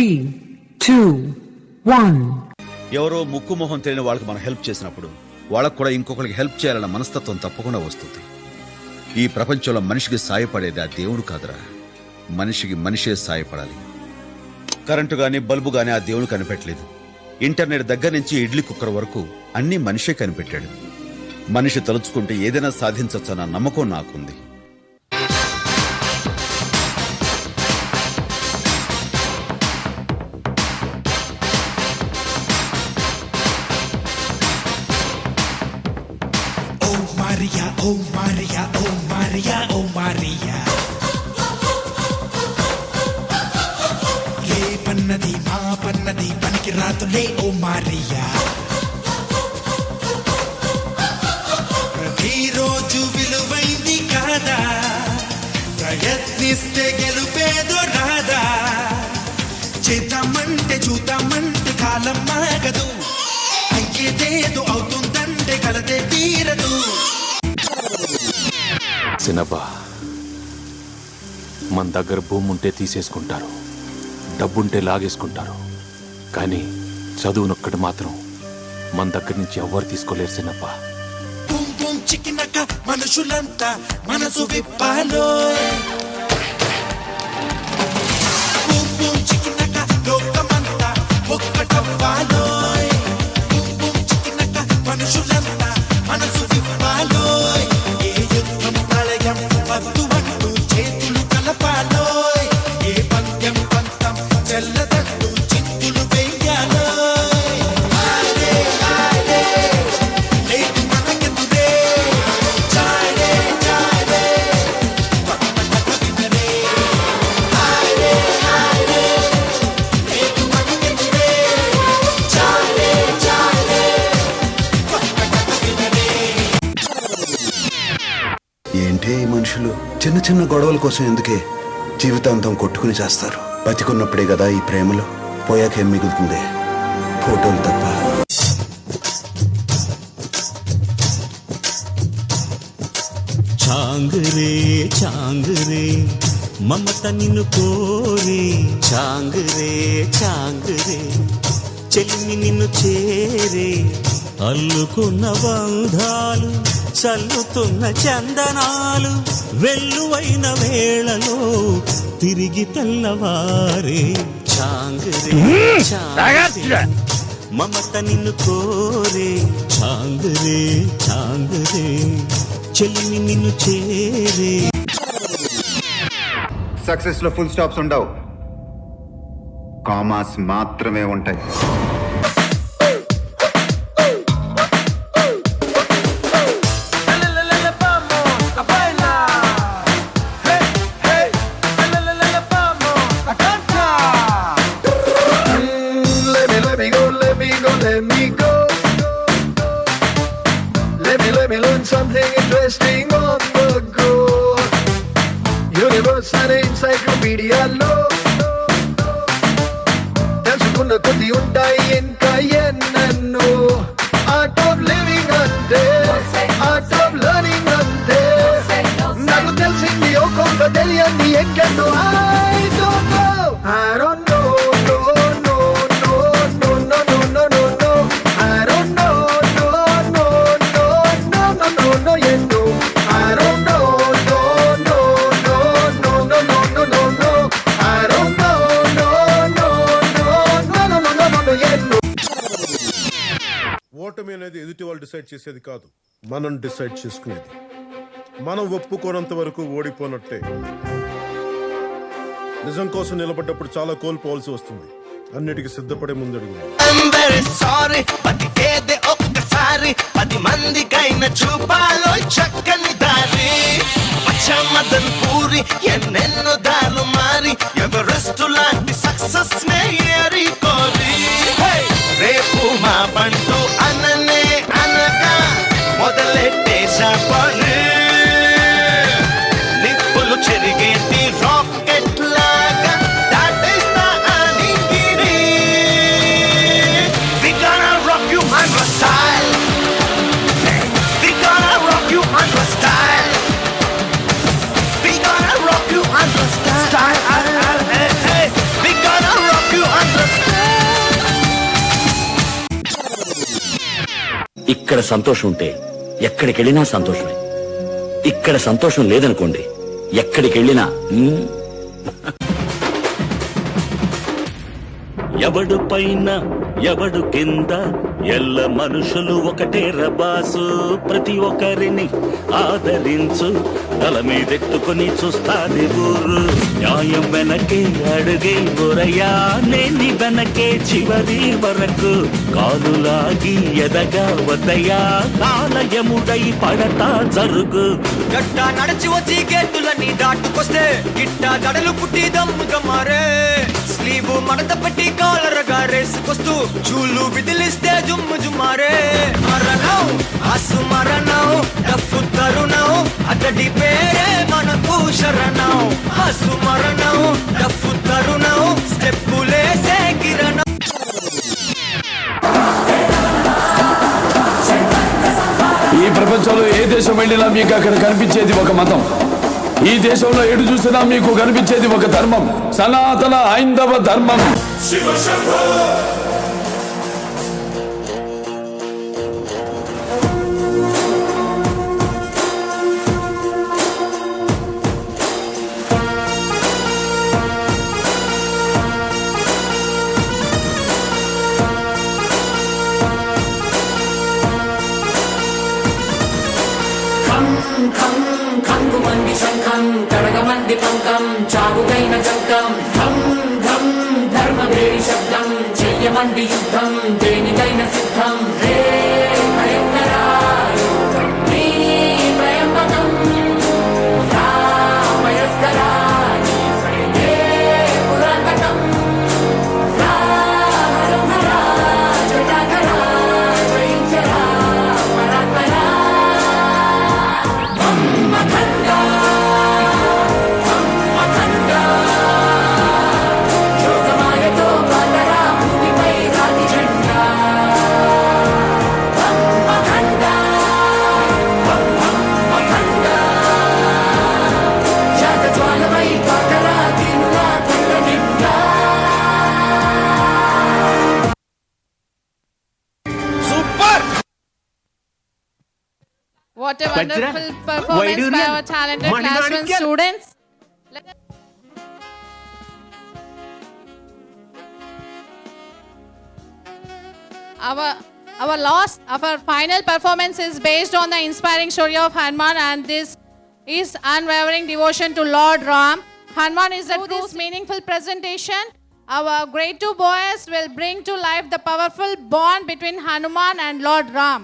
3, 2, 1. ఎవరో ముక్కు మొహం తెలియని వాళ్ళకి మనం హెల్ప్ చేసినప్పుడు వాళ్ళకు కూడా ఇంకొకరికి హెల్ప్ చేయాలన్న మనస్తత్వం తప్పకుండా వస్తుంది. ఈ ప్రపంచంలో మనిషికి సాయపడేది ఆ దేవుడు కాదురా, మనిషికి మనిషే సాయపడాలి. కరెంటు గాని బల్బు గాని ఆ దేవుడు కనిపెట్టలేదు. ఇంటర్నెట్ దగ్గర నుంచి ఇడ్లీ కుక్కర్ వరకు అన్ని మనిషే కనిపెట్టాడు. మనిషి తలుచుకుంటే ఏదైనా సాధించొచ్చన్న నమ్మకం నాకుంది. Maria, oh Maria, oh Maria, oh Maria. ఏ పన్నది మా పన్నది పనికి రాతులే ఓ మారియా. ప్రతిరోజు విలువైంది కాదా, ప్రయత్నిస్తే గెలుపేదో రాదా. చేద్దామంటే చూద్దామంటే కాలం మాగదు, అయ్యేదేదో అవుతుందంటే కలదే తీరదు. సినబ్బా, మన దగ్గర భూమి ఉంటే తీసేసుకుంటారు, డబ్బుంటే లాగేసుకుంటారు, కానీ చదువునొక్కటి మాత్రం మన దగ్గర నుంచి ఎవ్వరు తీసుకోలేరు సినబ్బా. బూమ్ బూమ్ చికినక మనుషులంతా మనసు విప్పాలో, బూమ్ బూమ్ చికినక లోకమంతా ఒక్కటవ్వాలో, బూమ్ బూమ్ చికినక మనుషులంతా మనసు విప్పాలో. ఏ యుద్ధం ప్రళయం వద్దు అంటూ చేతులు కలపాలో, ఏ పంద్యం పంతం చెల్లదంటూ చింతులు వెయ్యాలో. ఏంటే ఈ మనుషులు చిన్న చిన్న గొడవల కోసం ఎందుకే జీవితాంతం కొట్టుకుని చేస్తారు. బతికున్నప్పుడే కదా ఈ ప్రేమలో, పోయాకేం మిగులుతుంది, ఫోటోలు తప్ప. చాంగరే చాంగరే మమత నిన్ను కోరే, చాంగరే చాంగరే చెలిమి నిన్ను చేరే. అల్లుకున్న బంధాలు చల్లుతున్న చందనాలు, వెల్లువైన వేళలో తిరిగి తెల్లవారే. చాంగరే చాంగరే మమత నిన్ను కోరే, చాంగరే చాంగరే చెలిమి నిన్ను చేరే. సక్సెస్ లో ఫుల్ స్టాప్స్ ఉండవు, కామాస్ మాత్రమే ఉంటాయి. Let me learn something interesting on the go. Universe and encyclopedia lo తెలుసుకున్న కొద్ది ఉంటాయి ఇంకా ఎన్నెన్నో. Art of living అంటే art of learning అంటే నాకు తెలిసింది ఓ కొంత తెలియంది ఎక్కడో. I don't know, I don't know, no, no, no, no, no, no, no, no, no. I don't know, no, no, no, no, no, no, no, yeah, no. I don't know, no, no, no, no, no, no, no, no, no. I don't know, no, no, no, no, no, no, no, no, yeah, no. ఓటమి అనేది ఎదుటి వాళ్ళు decide చేసేది కాదు, మనం decide చేసుకునేది. మనం ఒప్పుకోనంత వరకు ఓడిపోనట్టే. నిజం కోసం నిలబడ్డప్పుడు చాలా కోల్పోవాల్సి వస్తుంది. అన్నిటికీ సిద్ధపడే ముందడుగు. ఒక్కసారి 10 మందికైనా చూపాలో చక్కని దారి. మదన్ పూరి ఎన్నెన్నో దారులు మారి, ఎవరెస్ట్ లాంటి సక్సెస్ నే ఏరి కోరి. రేపు మా బంటూ అననే అనగా మొదలెట్టేశా పని. నిప్పులు చెరిగేటి రాకెట్ లాగా దాటేస్తా అని గిరి. We gonna rock you my style. We gonna rock you my style. We gonna rock you my style. We gonna ఇక్కడ సంతోషం ఉంటే ఎక్కడికి వెళ్ళినా సంతోషమే. ఇక్కడ సంతోషం లేదనుకోండి, ఎక్కడికి వెళ్ళినా ఎవడు పైన ఎవడు కింద ఎల్ల మనుషులు ఒకటే రబాసు. ప్రతి ఒక్కరిని ఆదరించు, తల మీదెత్తుకుని చూస్తాది ఊరు. న్యాయం వెనకే అడుగే బొరయా, నేని వెనకే చివరి వరకు. కాలులాగి ఎదగా వద్దయా, కాలయముడై పడతా జరుగు. గట్ట నడిచి వచ్చి గేటులన్నీ దాటుకొస్తే గిట్ట దడలు పుట్టి దమ్ముగా మారే. స్లీవ్ మడత పెట్టి కాలరగా రేసుకొస్తూ చూళ్ళు విదిలిస్తే జుమ్ము జుమారే. మరణం అసు మరణం డఫు తరుణం అతడి పేరే మనకు శరణం. అసు మరణం డఫు తరుణం స్టెప్పులేసే కిరణం. ఈ ప్రపంచంలో ఏ దేశం వెళ్ళినా మీకు అక్కడ కనిపించేది ఒక మతం. ఈ దేశంలో ఎటు చూసినా మీకు కనిపించేది ఒక ధర్మం, సనాతన హైందవ ధర్మం. కంగుమంది శంఖం కడగమంది పంకం చావుగైన జంకం. ధం ధం ధర్మవేరి శబ్దం చెయ్యమంది యుద్ధం దేనికైన సిద్ధం. హే భయంకరా నీ ప్రయంబకం రామయస్కరా సైన్యే పురాతకం. రాహరహరా జటాకరా జయించరా పరాత్పరా. What a wonderful performance by our talented class 1 students. Our final performance is based on the inspiring story of Hanuman, and this is unwavering devotion to Lord Ram. Hanuman is a true meaningful presentation. Our grade 2 boys will bring to life the powerful bond between Hanuman and Lord Ram.